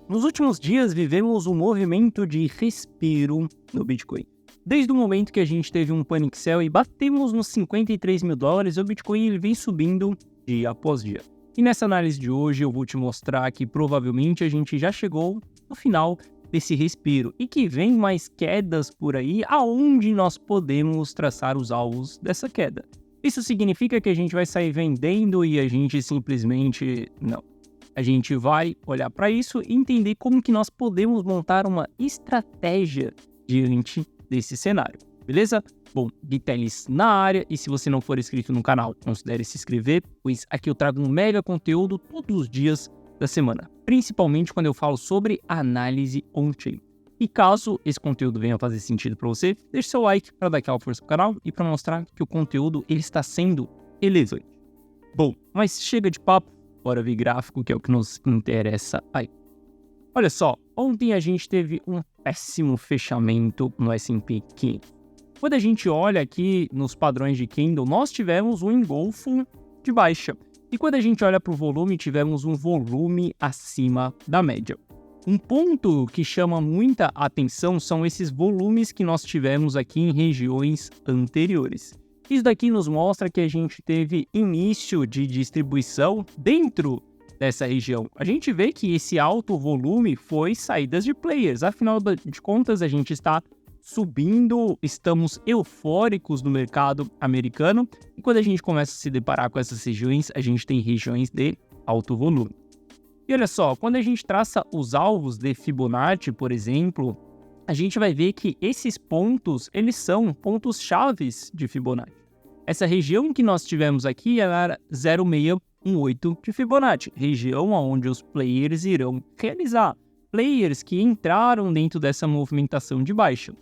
Nos últimos dias, vivemos um movimento de respiro no Bitcoin. Desde o momento que a gente teve um panic sell e batemos nos $53 mil, o Bitcoin ele vem subindo dia após dia. E nessa análise de hoje eu vou te mostrar que provavelmente a gente já chegou no final desse respiro e que vem mais quedas por aí aonde nós podemos traçar os alvos dessa queda. Isso significa que a gente vai sair vendendo e a gente simplesmente não. A gente vai olhar para isso e entender como que nós podemos montar uma estratégia diante desse cenário, beleza? Bom, Vitelis na área, e se você não for inscrito no canal, considere se inscrever, pois aqui eu trago um mega conteúdo todos os dias da semana, principalmente quando eu falo sobre análise on-chain. E caso esse conteúdo venha fazer sentido para você, deixe seu like para dar aquela força pro canal e para mostrar que o conteúdo ele está sendo relevante. Bom, mas chega de papo. Bora ver gráfico, que é o que nos interessa aí. Olha só, ontem a gente teve um péssimo fechamento no S&P 500. Quando a gente olha aqui nos padrões de candle, nós tivemos um engolfo de baixa. E quando a gente olha para o volume, tivemos um volume acima da média. Um ponto que chama muita atenção são esses volumes que nós tivemos aqui em regiões anteriores. Isso daqui nos mostra que a gente teve início de distribuição dentro dessa região. A gente vê que esse alto volume foi saídas de players. Afinal de contas, a gente está subindo, estamos eufóricos no mercado americano. E quando a gente começa a se deparar com essas regiões, a gente tem regiões de alto volume. E olha só, quando a gente traça os alvos de Fibonacci, por exemplo, a gente vai ver que esses pontos, eles são pontos chaves de Fibonacci. Essa região que nós tivemos aqui era 0,618 de Fibonacci, região onde os players irão realizar, players que entraram dentro dessa movimentação de baixa.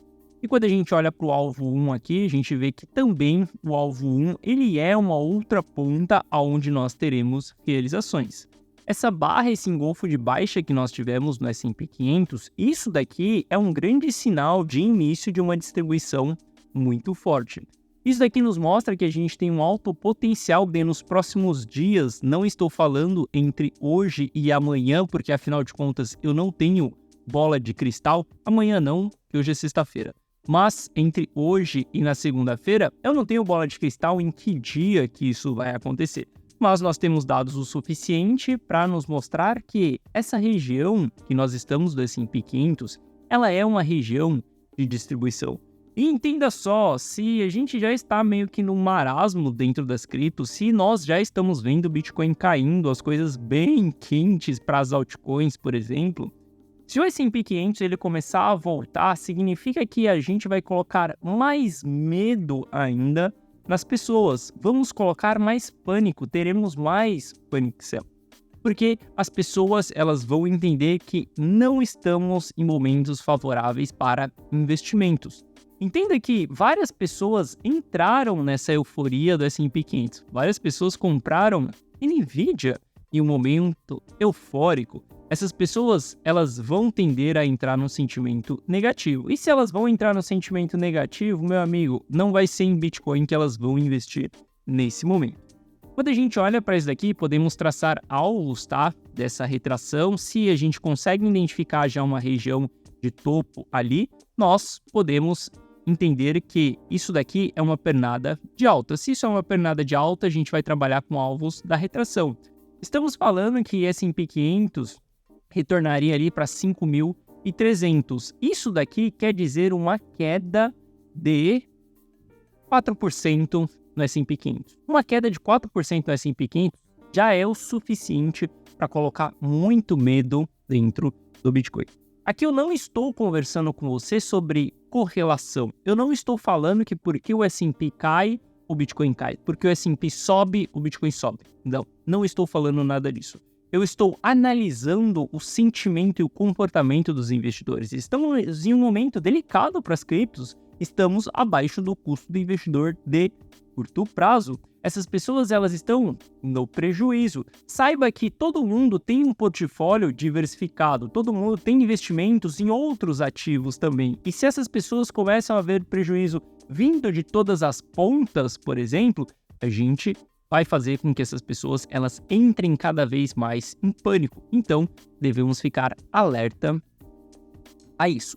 E quando a gente olha para o alvo 1 aqui, a gente vê que também o alvo 1 ele é uma outra ponta onde nós teremos realizações. Essa barra, esse engolfo de baixa que nós tivemos no S&P 500, isso daqui é um grande sinal de início de uma distribuição muito forte. Isso daqui nos mostra que a gente tem um alto potencial nos próximos dias. Não estou falando entre hoje e amanhã, porque afinal de contas eu não tenho bola de cristal. Amanhã não, que hoje é sexta-feira. Mas entre hoje e na segunda-feira, eu não tenho bola de cristal em que dia que isso vai acontecer. Mas nós temos dados o suficiente para nos mostrar que essa região que nós estamos do S&P 500, ela é uma região de distribuição. E entenda só, se a gente já está meio que no marasmo dentro das criptos, se nós já estamos vendo o Bitcoin caindo, as coisas bem quentes para as altcoins, por exemplo, se o S&P 500 ele começar a voltar, significa que a gente vai colocar mais medo ainda nas pessoas, vamos colocar mais pânico, teremos mais panic sell. Porque as pessoas elas vão entender que não estamos em momentos favoráveis para investimentos. Entenda que várias pessoas entraram nessa euforia do S&P 500. Várias pessoas compraram Nvidia em um momento eufórico. Essas pessoas elas vão tender a entrar no sentimento negativo. E se elas vão entrar no sentimento negativo, meu amigo, não vai ser em Bitcoin que elas vão investir nesse momento. Quando a gente olha para isso daqui, podemos traçar alvos, tá? Dessa retração. Se a gente consegue identificar já uma região de topo ali, nós podemos entender que isso daqui é uma pernada de alta. Se isso é uma pernada de alta, a gente vai trabalhar com alvos da retração. Estamos falando que S&P 500 retornaria ali para 5.300. Isso daqui quer dizer uma queda de 4% no S&P 500. Uma queda de 4% no S&P 500 já é o suficiente para colocar muito medo dentro do Bitcoin. Aqui eu não estou conversando com você sobre correlação. Eu não estou falando que porque o S&P cai, o Bitcoin cai. Porque o S&P sobe, o Bitcoin sobe. Não estou falando nada disso. Eu estou analisando o sentimento e o comportamento dos investidores. Estamos em um momento delicado para as criptos. Estamos abaixo do custo do investidor de curto prazo. Essas pessoas elas estão no prejuízo. Saiba que todo mundo tem um portfólio diversificado, todo mundo tem investimentos em outros ativos também. E se essas pessoas começam a ver prejuízo vindo de todas as pontas, por exemplo, a gente vai fazer com que essas pessoas elas entrem cada vez mais em pânico. Então, devemos ficar alerta a isso.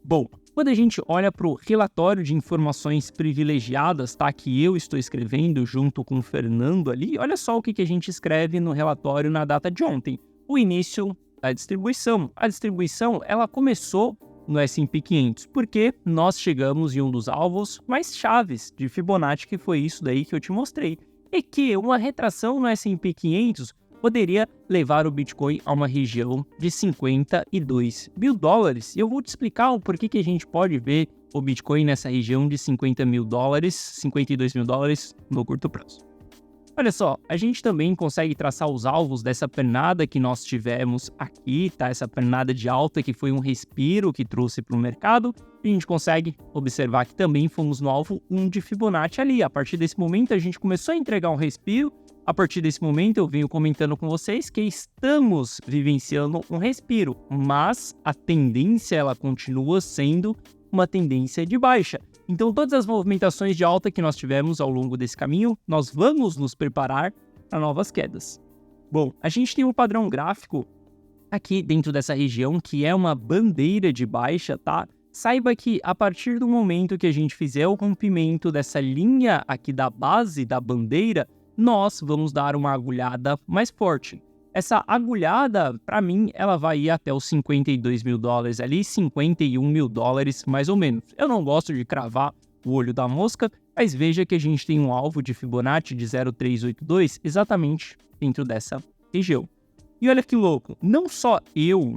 Bom, quando a gente olha para o relatório de informações privilegiadas, tá, que eu estou escrevendo junto com o Fernando ali, olha só o que a gente escreve no relatório na data de ontem. O início da distribuição. A distribuição, ela começou no S&P 500, porque nós chegamos em um dos alvos mais chaves de Fibonacci, que foi isso daí que eu te mostrei. E que uma retração no S&P 500 poderia levar o Bitcoin a uma região de 52 mil dólares. E eu vou te explicar o porquê que a gente pode ver o Bitcoin nessa região de 50 mil dólares, 52 mil dólares no curto prazo. Olha só, a gente também consegue traçar os alvos dessa pernada que nós tivemos aqui, tá? Essa pernada de alta que foi um respiro que trouxe para o mercado. E a gente consegue observar que também fomos no alvo 1 de Fibonacci ali. A partir desse momento a gente começou a entregar um respiro. A partir desse momento eu venho comentando com vocês que estamos vivenciando um respiro, mas a tendência ela continua sendo uma tendência de baixa. Então todas as movimentações de alta que nós tivemos ao longo desse caminho, nós vamos nos preparar para novas quedas. Bom, a gente tem um padrão gráfico aqui dentro dessa região que é uma bandeira de baixa, tá? Saiba que a partir do momento que a gente fizer o rompimento dessa linha aqui da base da bandeira, nós vamos dar uma agulhada mais forte. Essa agulhada, para mim, ela vai ir até os 52 mil dólares ali, 51 mil dólares mais ou menos. Eu não gosto de cravar o olho da mosca, mas veja que a gente tem um alvo de Fibonacci de 0,382 exatamente dentro dessa região. E olha que louco, não só eu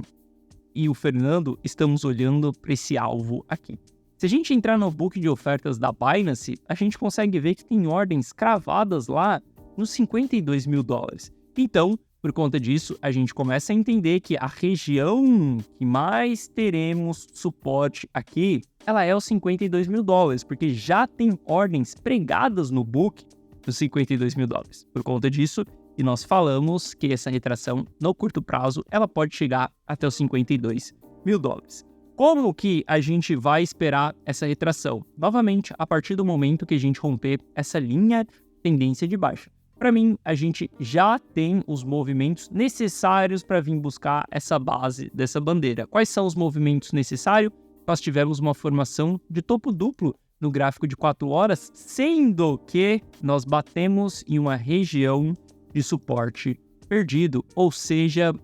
e o Fernando estamos olhando para esse alvo aqui. Se a gente entrar no book de ofertas da Binance, a gente consegue ver que tem ordens cravadas lá nos 52 mil dólares. Então, por conta disso, a gente começa a entender que a região que mais teremos suporte aqui, ela é os 52 mil dólares, porque já tem ordens pregadas no book dos 52 mil dólares. Por conta disso, e nós falamos que essa retração no curto prazo, ela pode chegar até os 52 mil dólares. Como que a gente vai esperar essa retração? Novamente, a partir do momento que a gente romper essa linha tendência de baixa. Para mim, a gente já tem os movimentos necessários para vir buscar essa base dessa bandeira. Quais são os movimentos necessários? Nós tivemos uma formação de topo duplo no gráfico de 4 horas, sendo que nós batemos em uma região de suporte perdido, ou seja,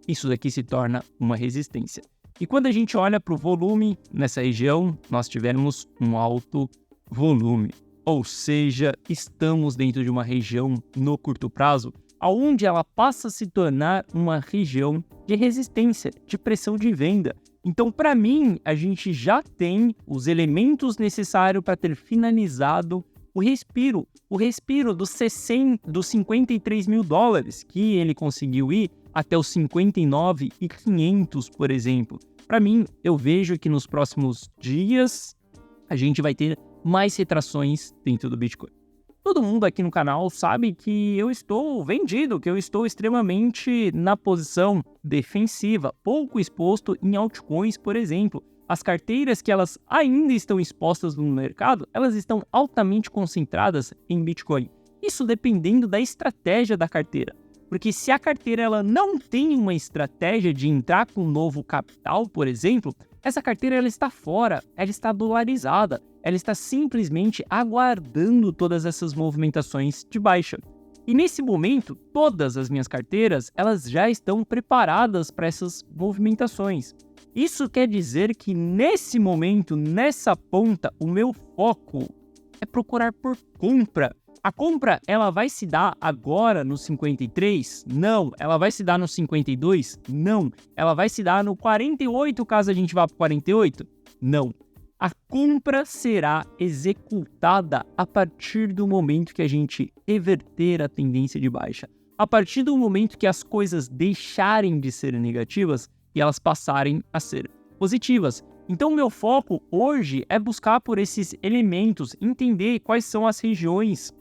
isso daqui se torna uma resistência. E quando a gente olha para o volume nessa região, nós tivemos um alto volume. Ou seja, estamos dentro de uma região no curto prazo, onde ela passa a se tornar uma região de resistência, de pressão de venda. Então, para mim, a gente já tem os elementos necessários para ter finalizado o respiro dos 53 mil dólares, que ele conseguiu ir até os 59.500, por exemplo. Para mim, eu vejo que nos próximos dias a gente vai ter mais retrações dentro do Bitcoin. Todo mundo aqui no canal sabe que eu estou vendido, que eu estou extremamente na posição defensiva, pouco exposto em altcoins, por exemplo. As carteiras que elas ainda estão expostas no mercado, elas estão altamente concentradas em Bitcoin. Isso dependendo da estratégia da carteira. Porque se a carteira ela não tem uma estratégia de entrar com um novo capital, por exemplo, essa carteira ela está fora, ela está dolarizada, ela está simplesmente aguardando todas essas movimentações de baixa. E nesse momento, todas as minhas carteiras elas já estão preparadas para essas movimentações. Isso quer dizer que nesse momento, nessa ponta, o meu foco é procurar por compra. A compra, ela vai se dar agora no 53? Não. Ela vai se dar no 52? Não. Ela vai se dar no 48, caso a gente vá para o 48? Não. A compra será executada a partir do momento que a gente reverter a tendência de baixa. A partir do momento que as coisas deixarem de ser negativas e elas passarem a ser positivas. Então, meu foco hoje é buscar por esses elementos, entender quais são as regiões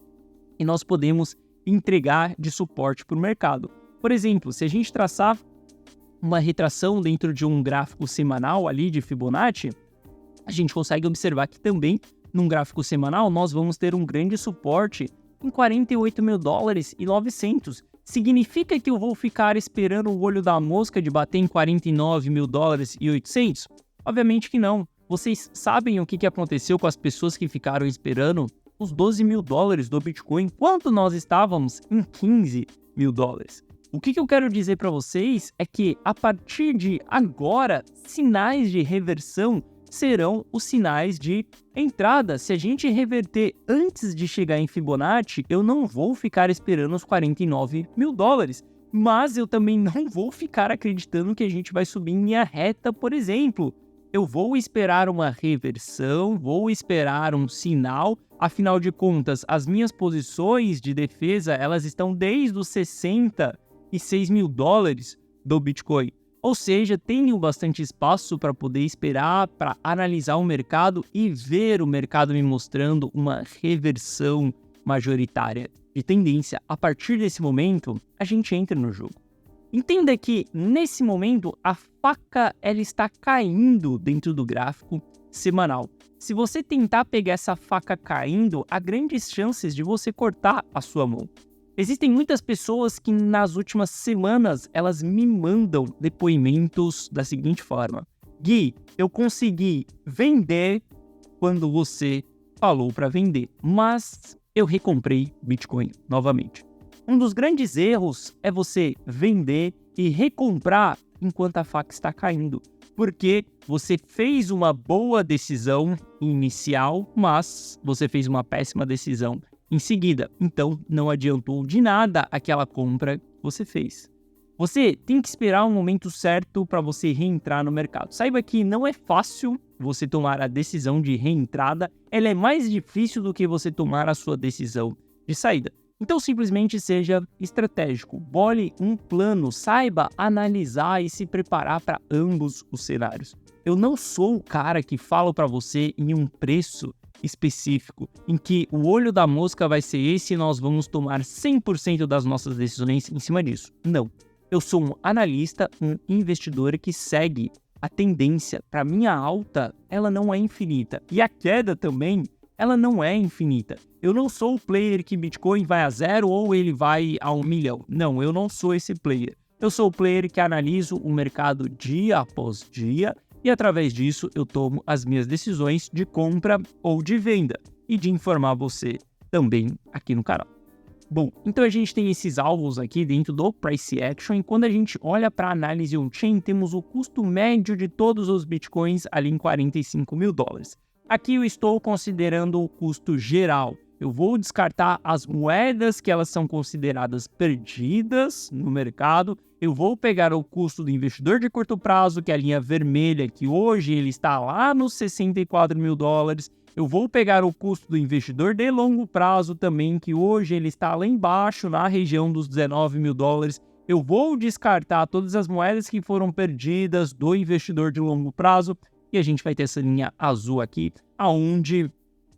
que nós podemos entregar de suporte para o mercado. Por exemplo, se a gente traçar uma retração dentro de um gráfico semanal ali de Fibonacci, a gente consegue observar que também num gráfico semanal nós vamos ter um grande suporte em 48 mil dólares e 900. Significa que eu vou ficar esperando o olho da mosca de bater em 49 mil dólares e 800? Obviamente que não. Vocês sabem o que aconteceu com as pessoas que ficaram esperando os 12 mil dólares do Bitcoin, enquanto nós estávamos em 15 mil dólares. O que eu quero dizer para vocês é que, a partir de agora, sinais de reversão serão os sinais de entrada. Se a gente reverter antes de chegar em Fibonacci, eu não vou ficar esperando os 49 mil dólares. Mas eu também não vou ficar acreditando que a gente vai subir em linha reta, por exemplo. Eu vou esperar uma reversão, vou esperar um sinal. Afinal de contas, as minhas posições de defesa, elas estão desde os 66 mil dólares do Bitcoin. Ou seja, tenho bastante espaço para poder esperar, para analisar o mercado e ver o mercado me mostrando uma reversão majoritária de tendência. A partir desse momento, a gente entra no jogo. Entenda que, nesse momento, a faca ela está caindo dentro do gráfico semanal. Se você tentar pegar essa faca caindo, há grandes chances de você cortar a sua mão. Existem muitas pessoas que nas últimas semanas elas me mandam depoimentos da seguinte forma: Gui, eu consegui vender quando você falou para vender, mas eu recomprei Bitcoin novamente. Um dos grandes erros é você vender e recomprar enquanto a faca está caindo, porque você fez uma boa decisão inicial, mas você fez uma péssima decisão em seguida. Então, não adiantou de nada aquela compra que você fez. Você tem que esperar o momento certo para você reentrar no mercado. Saiba que não é fácil você tomar a decisão de reentrada, ela é mais difícil do que você tomar a sua decisão de saída. Então, simplesmente seja estratégico, bole um plano, saiba analisar e se preparar para ambos os cenários. Eu não sou o cara que falo para você em um preço específico, em que o olho da mosca vai ser esse e nós vamos tomar 100% das nossas decisões em cima disso. Não. Eu sou um analista, um investidor que segue a tendência. Para mim, a alta, ela não é infinita. E a queda também, ela não é infinita. Eu não sou o player que Bitcoin vai a 0 ou ele vai a 1 milhão. Não, eu não sou esse player. Eu sou o player que analiso o mercado dia após dia e através disso eu tomo as minhas decisões de compra ou de venda e de informar você também aqui no canal. Bom, então a gente tem esses alvos aqui dentro do Price Action e quando a gente olha para a análise on-chain, temos o custo médio de todos os Bitcoins ali em 45 mil dólares. Aqui eu estou considerando o custo geral. Eu vou descartar as moedas que elas são consideradas perdidas no mercado. Eu vou pegar o custo do investidor de curto prazo, que é a linha vermelha, que hoje ele está lá nos 64 mil dólares. Eu vou pegar o custo do investidor de longo prazo também, que hoje ele está lá embaixo, na região dos 19 mil dólares. Eu vou descartar todas as moedas que foram perdidas do investidor de longo prazo. E a gente vai ter essa linha azul aqui, aonde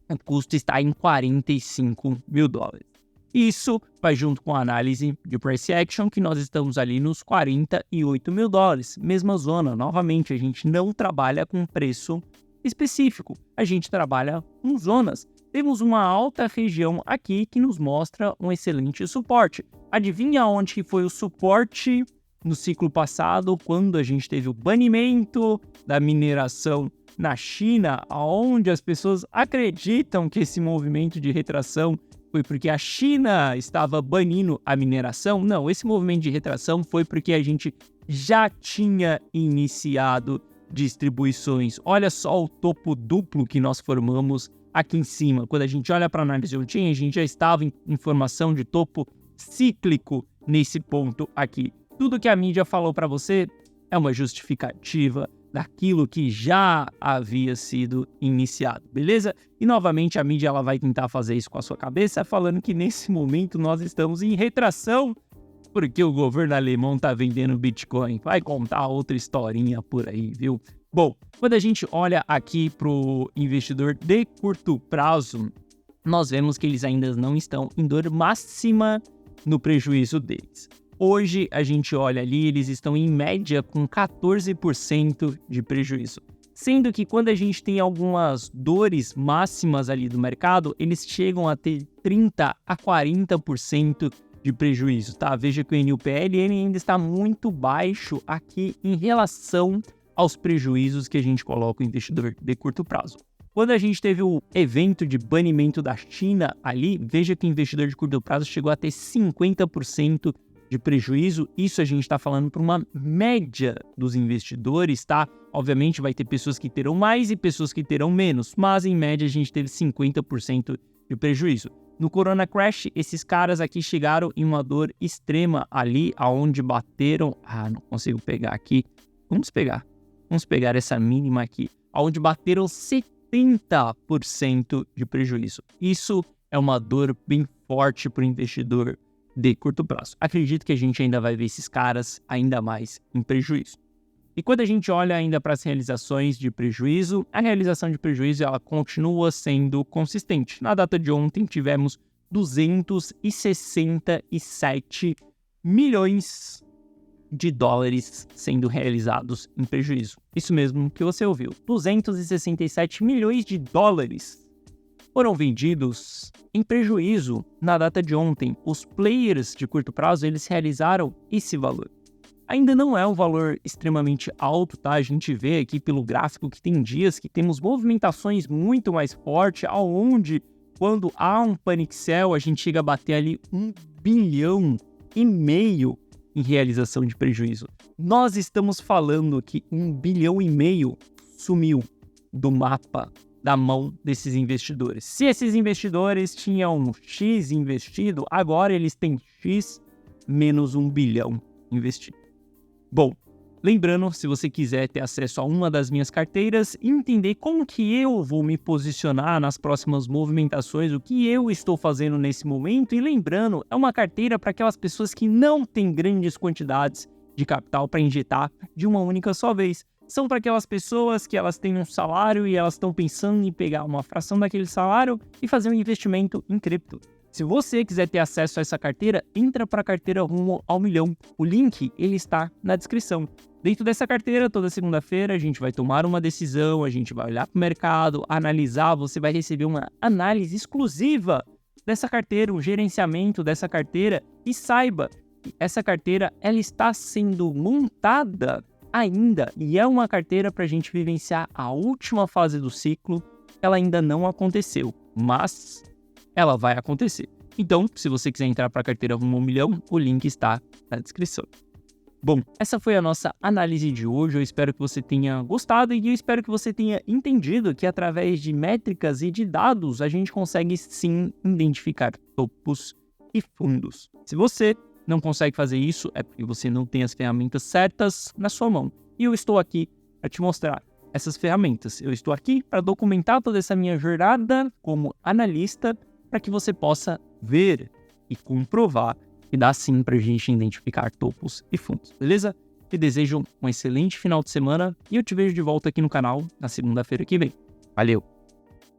o custo está em 45 mil dólares. Isso vai junto com a análise de Price Action, que nós estamos ali nos 48 mil dólares. Mesma zona, novamente, a gente não trabalha com preço específico, a gente trabalha com zonas. Temos uma alta região aqui que nos mostra um excelente suporte. Adivinha onde foi o suporte no ciclo passado, quando a gente teve o banimento da mineração na China, onde as pessoas acreditam que esse movimento de retração foi porque a China estava banindo a mineração? Não, esse movimento de retração foi porque a gente já tinha iniciado distribuições. Olha só o topo duplo que nós formamos aqui em cima. Quando a gente olha para a análise on-chain, a gente já estava em formação de topo cíclico nesse ponto aqui. Tudo que a mídia falou para você é uma justificativa daquilo que já havia sido iniciado, beleza? E novamente a mídia ela vai tentar fazer isso com a sua cabeça, falando que nesse momento nós estamos em retração porque o governo alemão tá vendendo Bitcoin. Vai contar outra historinha por aí, viu? Bom, quando a gente olha aqui pro investidor de curto prazo, nós vemos que eles ainda não estão em dor máxima no prejuízo deles. Hoje, a gente olha ali, eles estão em média com 14% de prejuízo. Sendo que quando a gente tem algumas dores máximas ali do mercado, eles chegam a ter 30 a 40% de prejuízo, tá? Veja que o NUPL ele ainda está muito baixo aqui em relação aos prejuízos que a gente coloca o investidor de curto prazo. Quando a gente teve o evento de banimento da China ali, veja que o investidor de curto prazo chegou a ter 50% de prejuízo. Isso a gente está falando para uma média dos investidores, tá? Obviamente vai ter pessoas que terão mais e pessoas que terão menos, mas em média a gente teve 50% de prejuízo. No Corona Crash, esses caras aqui chegaram em uma dor extrema ali, aonde bateram... não consigo pegar aqui. Vamos pegar essa mínima aqui, aonde bateram 70% de prejuízo. Isso é uma dor bem forte para o investidor de curto prazo. Acredito que a gente ainda vai ver esses caras ainda mais em prejuízo. E quando a gente olha ainda para as realizações de prejuízo, a realização de prejuízo ela continua sendo consistente. Na data de ontem tivemos 267 milhões de dólares sendo realizados em prejuízo. Isso mesmo que você ouviu. 267 milhões de dólares foram vendidos em prejuízo na data de ontem. Os players de curto prazo, eles realizaram esse valor. Ainda não é um valor extremamente alto, tá? A gente vê aqui pelo gráfico que tem dias que temos movimentações muito mais fortes, aonde quando há um panic sell, a gente chega a bater ali 1,5 bilhão em realização de prejuízo. Nós estamos falando que 1,5 bilhão sumiu do mapa da mão desses investidores. Se esses investidores tinham X investido, agora eles têm X menos 1 bilhão investido. Bom, lembrando, se você quiser ter acesso a uma das minhas carteiras e entender como que eu vou me posicionar nas próximas movimentações, o que eu estou fazendo nesse momento, e lembrando, é uma carteira para aquelas pessoas que não têm grandes quantidades de capital para injetar de uma única só vez. São para aquelas pessoas que elas têm um salário e elas estão pensando em pegar uma fração daquele salário e fazer um investimento em cripto. Se você quiser ter acesso a essa carteira, entra para a carteira Rumo ao Milhão. O link ele está na descrição. Dentro dessa carteira, toda segunda-feira, a gente vai tomar uma decisão, a gente vai olhar para o mercado, analisar, você vai receber uma análise exclusiva dessa carteira, um gerenciamento dessa carteira, e saiba que essa carteira ela está sendo montada ainda, e é uma carteira para a gente vivenciar a última fase do ciclo. Ela ainda não aconteceu, mas ela vai acontecer. Então, se você quiser entrar para a carteira Rumo ao Milhão, o link está na descrição. Bom, essa foi a nossa análise de hoje. Eu espero que você tenha gostado e eu espero que você tenha entendido que através de métricas e de dados a gente consegue sim identificar topos e fundos. Se você não consegue fazer isso, é porque você não tem as ferramentas certas na sua mão. E eu estou aqui para te mostrar essas ferramentas. Eu estou aqui para documentar toda essa minha jornada como analista para que você possa ver e comprovar que dá sim para a gente identificar topos e fundos, beleza? Te desejo um excelente final de semana e eu te vejo de volta aqui no canal na segunda-feira que vem. Valeu!